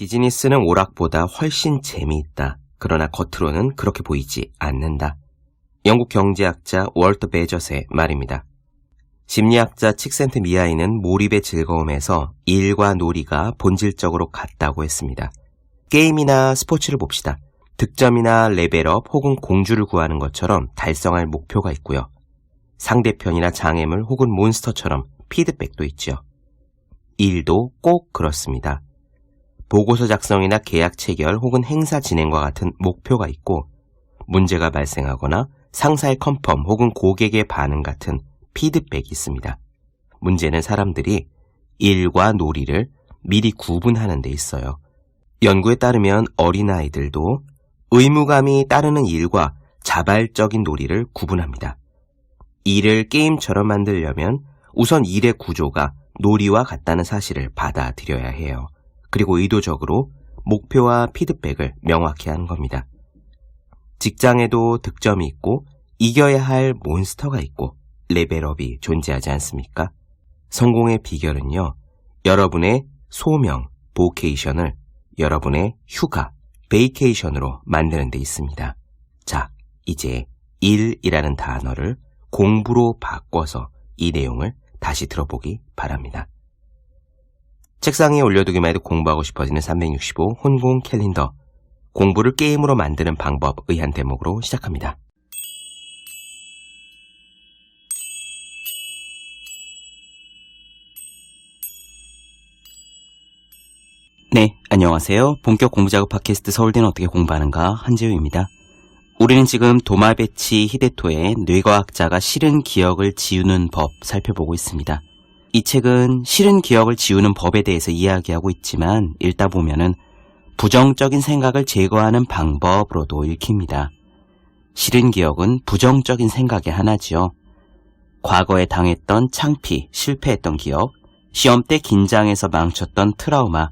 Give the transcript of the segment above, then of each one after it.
비즈니스는 오락보다 훨씬 재미있다. 그러나 겉으로는 그렇게 보이지 않는다. 영국 경제학자 월터 베저스의 말입니다. 심리학자 칙센트 미하이는 몰입의 즐거움에서 일과 놀이가 본질적으로 같다고 했습니다. 게임이나 스포츠를 봅시다. 득점이나 레벨업 혹은 공주를 구하는 것처럼 달성할 목표가 있고요. 상대편이나 장애물 혹은 몬스터처럼 피드백도 있죠. 일도 꼭 그렇습니다. 보고서 작성이나 계약 체결 혹은 행사 진행과 같은 목표가 있고 문제가 발생하거나 상사의 컨펌 혹은 고객의 반응 같은 피드백이 있습니다. 문제는 사람들이 일과 놀이를 미리 구분하는 데 있어요. 연구에 따르면 어린아이들도 의무감이 따르는 일과 자발적인 놀이를 구분합니다. 일을 게임처럼 만들려면 우선 일의 구조가 놀이와 같다는 사실을 받아들여야 해요. 그리고 의도적으로 목표와 피드백을 명확히 하는 겁니다. 직장에도 득점이 있고 이겨야 할 몬스터가 있고 레벨업이 존재하지 않습니까? 성공의 비결은요, 여러분의 소명, 보케이션을 여러분의 휴가, 베이케이션으로 만드는 데 있습니다. 자, 이제 일이라는 단어를 공부로 바꿔서 이 내용을 다시 들어보기 바랍니다. 책상 위에 올려두기만 해도 공부하고 싶어지는 365 혼공 캘린더. 공부를 게임으로 만드는 방법 의한 대목으로 시작합니다. 네, 안녕하세요. 본격 공부작업 팟캐스트 서울대는 어떻게 공부하는가, 한재우입니다. 우리는 지금 도마베치 히데토의 뇌과학자가 싫은 기억을 지우는 법 살펴보고 있습니다. 이 책은 싫은 기억을 지우는 법에 대해서 이야기하고 있지만 읽다 보면은 부정적인 생각을 제거하는 방법으로도 읽힙니다. 싫은 기억은 부정적인 생각의 하나지요. 과거에 당했던 창피, 실패했던 기억, 시험 때 긴장해서 망쳤던 트라우마,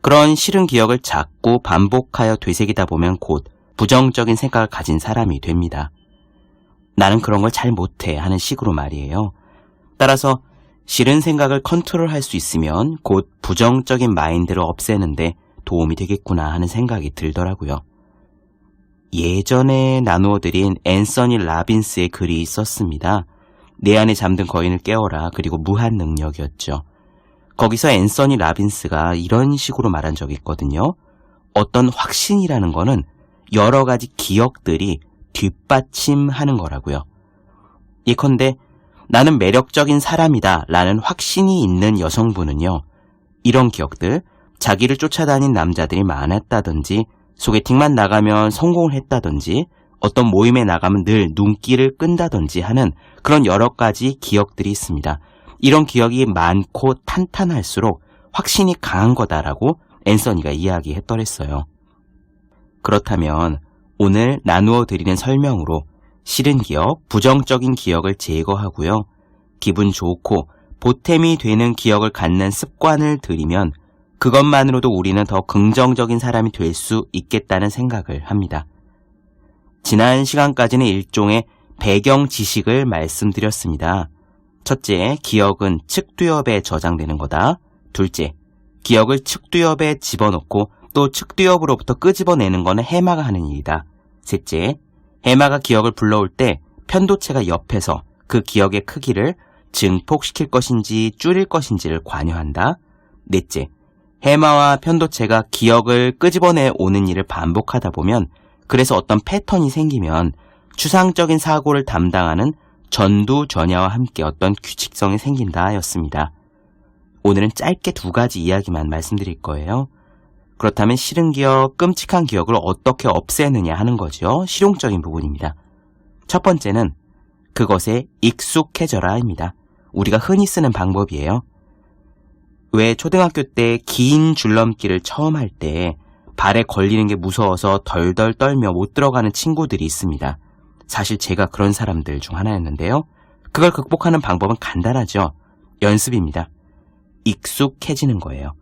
그런 싫은 기억을 자꾸 반복하여 되새기다 보면 곧 부정적인 생각을 가진 사람이 됩니다. 나는 그런 걸 잘 못해 하는 식으로 말이에요. 따라서 싫은 생각을 컨트롤할 수 있으면 곧 부정적인 마인드를 없애는데 도움이 되겠구나 하는 생각이 들더라고요. 예전에 나누어드린 앤서니 라빈스의 글이 있었습니다. 내 안에 잠든 거인을 깨워라, 그리고 무한 능력이었죠. 거기서 앤서니 라빈스가 이런 식으로 말한 적이 있거든요. 어떤 확신이라는 거는 여러 가지 기억들이 뒷받침하는 거라고요. 예컨대 나는 매력적인 사람이다 라는 확신이 있는 여성분은요, 이런 기억들, 자기를 쫓아다닌 남자들이 많았다든지, 소개팅만 나가면 성공을 했다든지, 어떤 모임에 나가면 늘 눈길을 끈다든지 하는 그런 여러 가지 기억들이 있습니다. 이런 기억이 많고 탄탄할수록 확신이 강한 거다라고 앤서니가 이야기했더랬어요. 그렇다면 오늘 나누어 드리는 설명으로 싫은 기억, 부정적인 기억을 제거하고요. 기분 좋고 보탬이 되는 기억을 갖는 습관을 들이면 그것만으로도 우리는 더 긍정적인 사람이 될 수 있겠다는 생각을 합니다. 지난 시간까지는 일종의 배경 지식을 말씀드렸습니다. 첫째, 기억은 측두엽에 저장되는 거다. 둘째, 기억을 측두엽에 집어넣고 또 측두엽으로부터 끄집어내는 것은 해마가 하는 일이다. 셋째, 해마가 기억을 불러올 때 편도체가 옆에서 그 기억의 크기를 증폭시킬 것인지 줄일 것인지를 관여한다. 넷째, 해마와 편도체가 기억을 끄집어내 오는 일을 반복하다 보면 그래서 어떤 패턴이 생기면 추상적인 사고를 담당하는 전두전야와 함께 어떤 규칙성이 생긴다 였습니다. 오늘은 짧게 두 가지 이야기만 말씀드릴 거예요. 그렇다면 싫은 기억, 끔찍한 기억을 어떻게 없애느냐 하는 거죠. 실용적인 부분입니다. 첫 번째는 그것에 익숙해져라입니다. 우리가 흔히 쓰는 방법이에요. 왜 초등학교 때 긴 줄넘기를 처음 할 때 발에 걸리는 게 무서워서 덜덜 떨며 못 들어가는 친구들이 있습니다. 사실 제가 그런 사람들 중 하나였는데요. 그걸 극복하는 방법은 간단하죠. 연습입니다. 익숙해지는 거예요.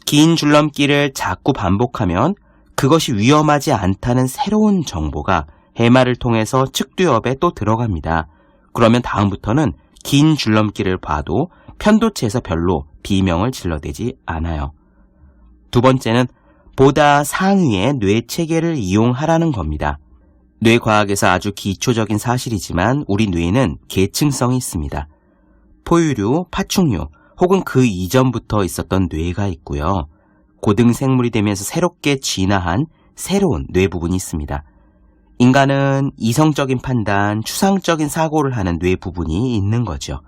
긴 줄넘기를 자꾸 반복하면 그것이 위험하지 않다는 새로운 정보가 해마를 통해서 측두엽에 또 들어갑니다. 그러면 다음부터는 긴 줄넘기를 봐도 편도체에서 별로 비명을 질러대지 않아요. 두 번째는 보다 상위의 뇌체계를 이용하라는 겁니다. 뇌과학에서 아주 기초적인 사실이지만 우리 뇌는 계층성이 있습니다. 포유류, 파충류 혹은 그 이전부터 있었던 뇌가 있고요. 고등생물이 되면서 새롭게 진화한 새로운 뇌 부분이 있습니다. 인간은 이성적인 판단, 추상적인 사고를 하는 뇌 부분이 있는 거죠.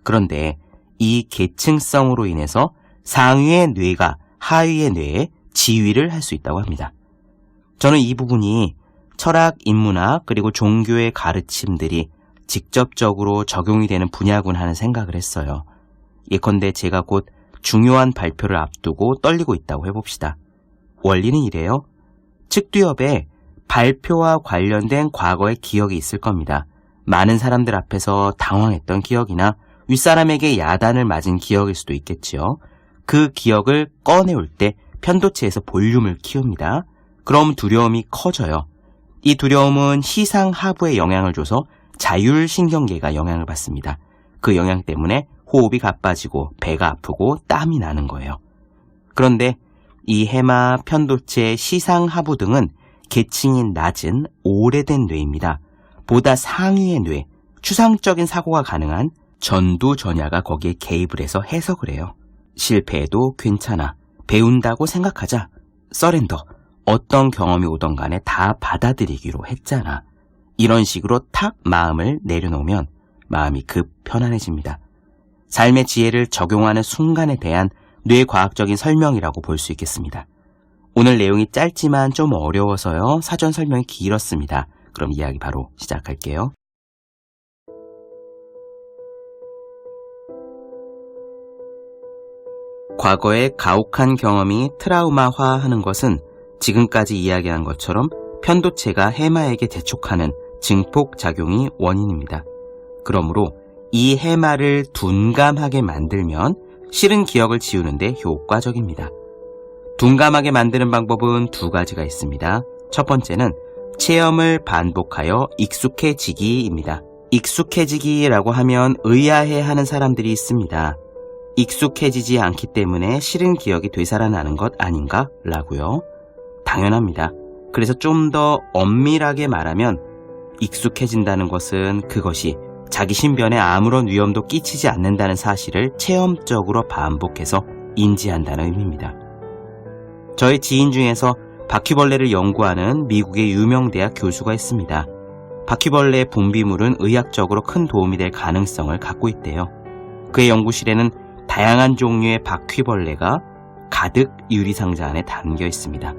그런데 이 계층성으로 인해서 상위의 뇌가 하위의 뇌에 지휘를 할 수 있다고 합니다. 저는 이 부분이 철학, 인문학, 그리고 종교의 가르침들이 직접적으로 적용이 되는 분야군 하는 생각을 했어요. 예컨대 제가 곧 중요한 발표를 앞두고 떨리고 있다고 해봅시다. 원리는 이래요. 측두엽에 발표와 관련된 과거의 기억이 있을 겁니다. 많은 사람들 앞에서 당황했던 기억이나 윗사람에게 야단을 맞은 기억일 수도 있겠지요. 그 기억을 꺼내올 때 편도체에서 볼륨을 키웁니다. 그럼 두려움이 커져요. 이 두려움은 시상하부에 영향을 줘서 자율신경계가 영향을 받습니다. 그 영향 때문에 호흡이 가빠지고 배가 아프고 땀이 나는 거예요. 그런데 이 해마, 편도체, 시상하부 등은 계층이 낮은 오래된 뇌입니다. 보다 상위의 뇌, 추상적인 사고가 가능한 전두전야가 거기에 개입을 해서 해석을 해요. 실패해도 괜찮아. 배운다고 생각하자. 서렌더. 어떤 경험이 오던 간에 다 받아들이기로 했잖아. 이런 식으로 탁 마음을 내려놓으면 마음이 급 편안해집니다. 삶의 지혜를 적용하는 순간에 대한 뇌과학적인 설명이라고 볼 수 있겠습니다. 오늘 내용이 짧지만 좀 어려워서요. 사전 설명이 길었습니다. 그럼 이야기 바로 시작할게요. 과거의 가혹한 경험이 트라우마화하는 것은 지금까지 이야기한 것처럼 편도체가 해마에게 재촉하는 증폭작용이 원인입니다. 그러므로 이 해마를 둔감하게 만들면 싫은 기억을 지우는데 효과적입니다. 둔감하게 만드는 방법은 두 가지가 있습니다. 첫 번째는 체험을 반복하여 익숙해지기입니다. 익숙해지기라고 하면 의아해하는 사람들이 있습니다. 익숙해지지 않기 때문에 싫은 기억이 되살아나는 것 아닌가? 라고요. 당연합니다. 그래서 좀 더 엄밀하게 말하면 익숙해진다는 것은 그것이 자기 신변에 아무런 위험도 끼치지 않는다는 사실을 체험적으로 반복해서 인지한다는 의미입니다. 저의 지인 중에서 바퀴벌레를 연구하는 미국의 유명 대학 교수가 있습니다. 바퀴벌레의 분비물은 의학적으로 큰 도움이 될 가능성을 갖고 있대요. 그의 연구실에는 다양한 종류의 바퀴벌레가 가득 유리상자 안에 담겨 있습니다.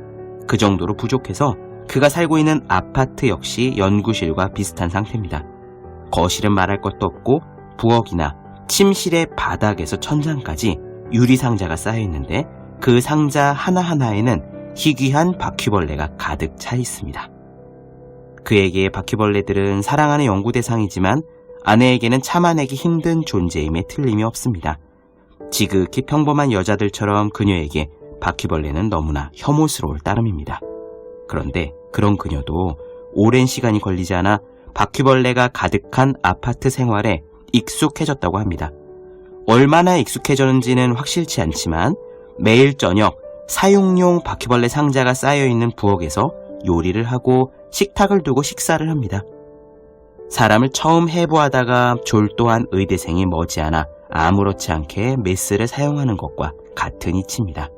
그 정도로 부족해서 그가 살고 있는 아파트 역시 연구실과 비슷한 상태입니다. 거실은 말할 것도 없고 부엌이나 침실의 바닥에서 천장까지 유리상자가 쌓여 있는데 그 상자 하나하나에는 희귀한 바퀴벌레가 가득 차 있습니다. 그에게 바퀴벌레들은 사랑하는 연구 대상이지만 아내에게는 참아내기 힘든 존재임에 틀림이 없습니다. 지극히 평범한 여자들처럼 그녀에게 바퀴벌레는 너무나 혐오스러울 따름입니다. 그런데 그런 그녀도 오랜 시간이 걸리지 않아 바퀴벌레가 가득한 아파트 생활에 익숙해졌다고 합니다. 얼마나 익숙해졌는지는 확실치 않지만 매일 저녁 사육용 바퀴벌레 상자가 쌓여있는 부엌에서 요리를 하고 식탁을 두고 식사를 합니다. 사람을 처음 해부하다가 졸도한 의대생이 머지않아 아무렇지 않게 메스를 사용하는 것과 같은 이치입니다.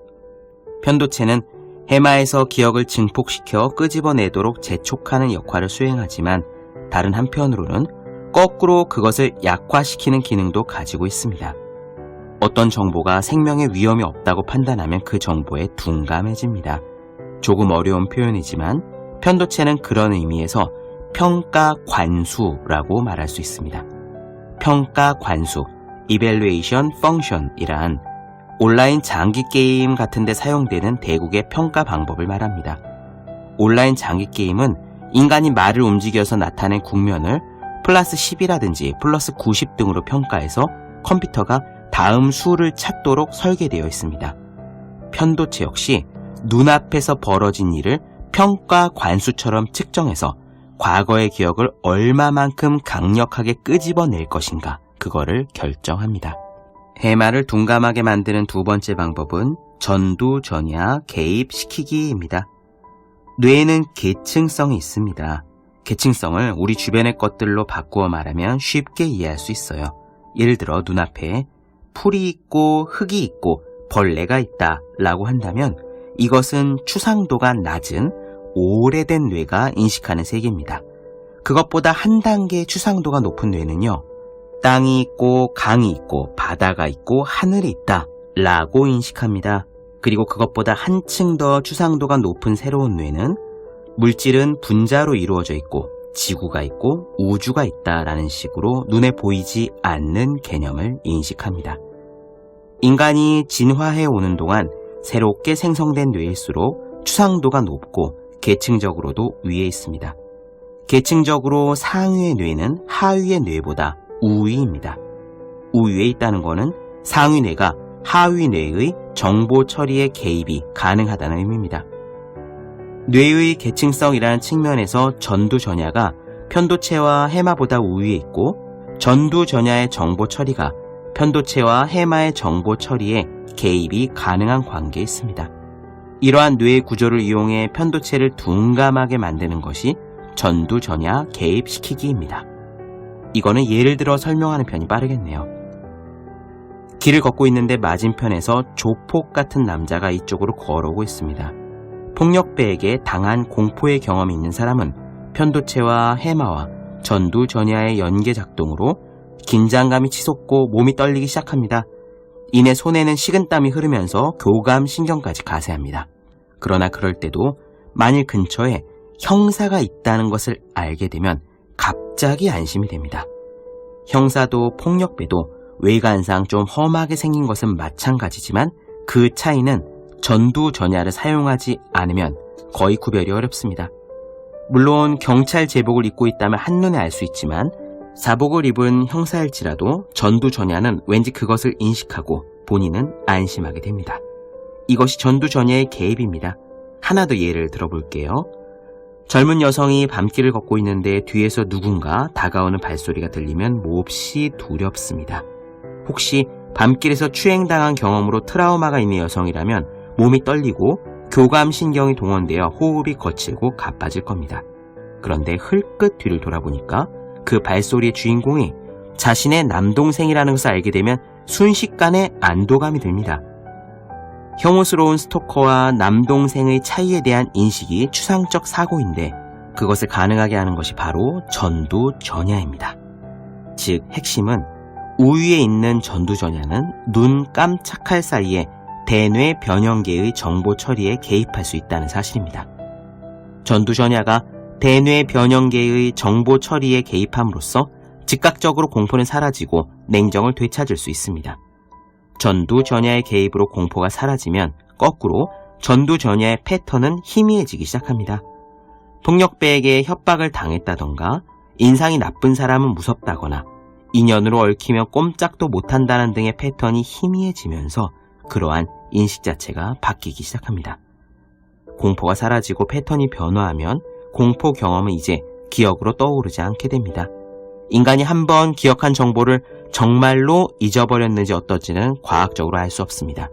편도체는 해마에서 기억을 증폭시켜 끄집어내도록 재촉하는 역할을 수행하지만 다른 한편으로는 거꾸로 그것을 약화시키는 기능도 가지고 있습니다. 어떤 정보가 생명에 위험이 없다고 판단하면 그 정보에 둔감해집니다. 조금 어려운 표현이지만 편도체는 그런 의미에서 평가관수라고 말할 수 있습니다. 평가관수, Evaluation Function이란 온라인 장기게임 같은 데 사용되는 대국의 평가 방법을 말합니다. 온라인 장기게임은 인간이 말을 움직여서 나타낸 국면을 플러스 10이라든지 플러스 90 등으로 평가해서 컴퓨터가 다음 수를 찾도록 설계되어 있습니다. 편도체 역시 눈앞에서 벌어진 일을 평가 관수처럼 측정해서 과거의 기억을 얼마만큼 강력하게 끄집어낼 것인가 그거를 결정합니다. 해마를 둔감하게 만드는 두 번째 방법은 전두전야 개입시키기입니다. 뇌에는 계층성이 있습니다. 계층성을 우리 주변의 것들로 바꾸어 말하면 쉽게 이해할 수 있어요. 예를 들어 눈앞에 풀이 있고 흙이 있고 벌레가 있다 라고 한다면 이것은 추상도가 낮은 오래된 뇌가 인식하는 세계입니다. 그것보다 한 단계 추상도가 높은 뇌는요, 땅이 있고 강이 있고 바다가 있고 하늘이 있다 라고 인식합니다. 그리고 그것보다 한층 더 추상도가 높은 새로운 뇌는 물질은 분자로 이루어져 있고 지구가 있고 우주가 있다라는 식으로 눈에 보이지 않는 개념을 인식합니다. 인간이 진화해 오는 동안 새롭게 생성된 뇌일수록 추상도가 높고 계층적으로도 위에 있습니다. 계층적으로 상위의 뇌는 하위의 뇌보다 우위입니다. 우위에 있다는 것은 상위 뇌가 하위 뇌의 정보 처리에 개입이 가능하다는 의미입니다. 뇌의 계층성이라는 측면에서 전두전야가 편도체와 해마보다 우위에 있고 전두전야의 정보 처리가 편도체와 해마의 정보 처리에 개입이 가능한 관계에 있습니다. 이러한 뇌의 구조를 이용해 편도체를 둔감하게 만드는 것이 전두전야 개입시키기입니다. 이거는 예를 들어 설명하는 편이 빠르겠네요. 길을 걷고 있는데 맞은편에서 조폭 같은 남자가 이쪽으로 걸어오고 있습니다. 폭력배에게 당한 공포의 경험이 있는 사람은 편도체와 해마와 전두전야의 연계 작동으로 긴장감이 치솟고 몸이 떨리기 시작합니다. 이내 손에는 식은땀이 흐르면서 교감신경까지 가세합니다. 그러나 그럴 때도 만일 근처에 형사가 있다는 것을 알게 되면 갑자기 안심이 됩니다. 형사도 폭력배도 외관상 좀 험하게 생긴 것은 마찬가지지만 그 차이는 전두전야를 사용하지 않으면 거의 구별이 어렵습니다. 물론 경찰 제복을 입고 있다면 한눈에 알 수 있지만 사복을 입은 형사일지라도 전두전야는 왠지 그것을 인식하고 본인은 안심하게 됩니다. 이것이 전두전야의 개입입니다. 하나 더 예를 들어볼게요. 젊은 여성이 밤길을 걷고 있는데 뒤에서 누군가 다가오는 발소리가 들리면 몹시 두렵습니다. 혹시 밤길에서 추행당한 경험으로 트라우마가 있는 여성이라면 몸이 떨리고 교감신경이 동원되어 호흡이 거칠고 가빠질 겁니다. 그런데 흘끗 뒤를 돌아보니까 그 발소리의 주인공이 자신의 남동생이라는 것을 알게 되면 순식간에 안도감이 듭니다. 혐오스러운 스토커와 남동생의 차이에 대한 인식이 추상적 사고인데 그것을 가능하게 하는 것이 바로 전두전야입니다. 즉 핵심은 우위에 있는 전두전야는 눈 깜짝할 사이에 대뇌 변형계의 정보 처리에 개입할 수 있다는 사실입니다. 전두전야가 대뇌 변형계의 정보 처리에 개입함으로써 즉각적으로 공포는 사라지고 냉정을 되찾을 수 있습니다. 전두전야의 개입으로 공포가 사라지면 거꾸로 전두전야의 패턴은 희미해지기 시작합니다. 폭력배에게 협박을 당했다던가 인상이 나쁜 사람은 무섭다거나 인연으로 얽히며 꼼짝도 못한다는 등의 패턴이 희미해지면서 그러한 인식 자체가 바뀌기 시작합니다. 공포가 사라지고 패턴이 변화하면 공포 경험은 이제 기억으로 떠오르지 않게 됩니다. 인간이 한번 기억한 정보를 정말로 잊어버렸는지 어떨지는 과학적으로 알 수 없습니다.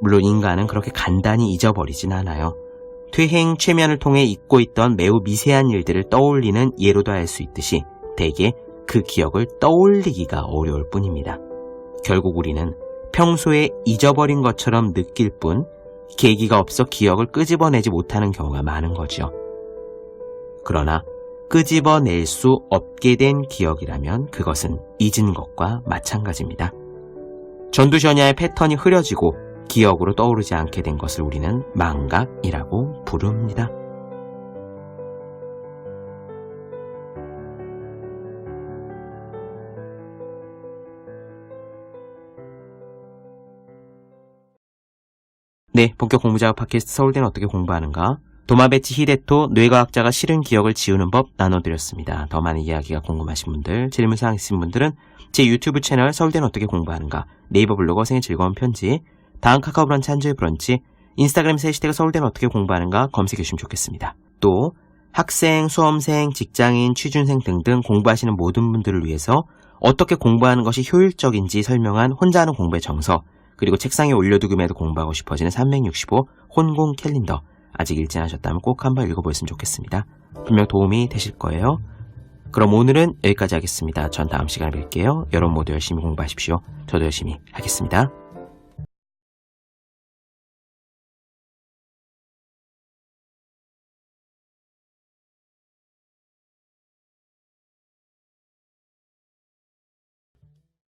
물론 인간은 그렇게 간단히 잊어버리진 않아요. 퇴행, 최면을 통해 잊고 있던 매우 미세한 일들을 떠올리는 예로도 알 수 있듯이 대개 그 기억을 떠올리기가 어려울 뿐입니다. 결국 우리는 평소에 잊어버린 것처럼 느낄 뿐 계기가 없어 기억을 끄집어내지 못하는 경우가 많은 거죠. 그러나 끄집어낼 수 없게 된 기억이라면 그것은 잊은 것과 마찬가지입니다. 전두전야의 패턴이 흐려지고 기억으로 떠오르지 않게 된 것을 우리는 망각이라고 부릅니다. 네, 본격 공부작업 팟캐스트 서울대는 어떻게 공부하는가? 도마베치 히데토 뇌과학자가 싫은 기억을 지우는 법 나눠드렸습니다. 더 많은 이야기가 궁금하신 분들, 질문사항 있으신 분들은 제 유튜브 채널 서울대는 어떻게 공부하는가, 네이버 블로그 생의 즐거운 편지, 다음 카카오 브런치 한주의 브런치, 인스타그램에서 해시태그 서울대는 어떻게 공부하는가 검색해 주시면 좋겠습니다. 또 학생, 수험생, 직장인, 취준생 등등 공부하시는 모든 분들을 위해서 어떻게 공부하는 것이 효율적인지 설명한 혼자 하는 공부의 정석, 그리고 책상에 올려두기만 해도 공부하고 싶어지는 365 혼공 캘린더. 아직 읽지 않으셨다면 꼭 한번 읽어보셨으면 좋겠습니다. 분명 도움이 되실 거예요. 그럼 오늘은 여기까지 하겠습니다. 전 다음 시간에 뵐게요. 여러분 모두 열심히 공부하십시오. 저도 열심히 하겠습니다.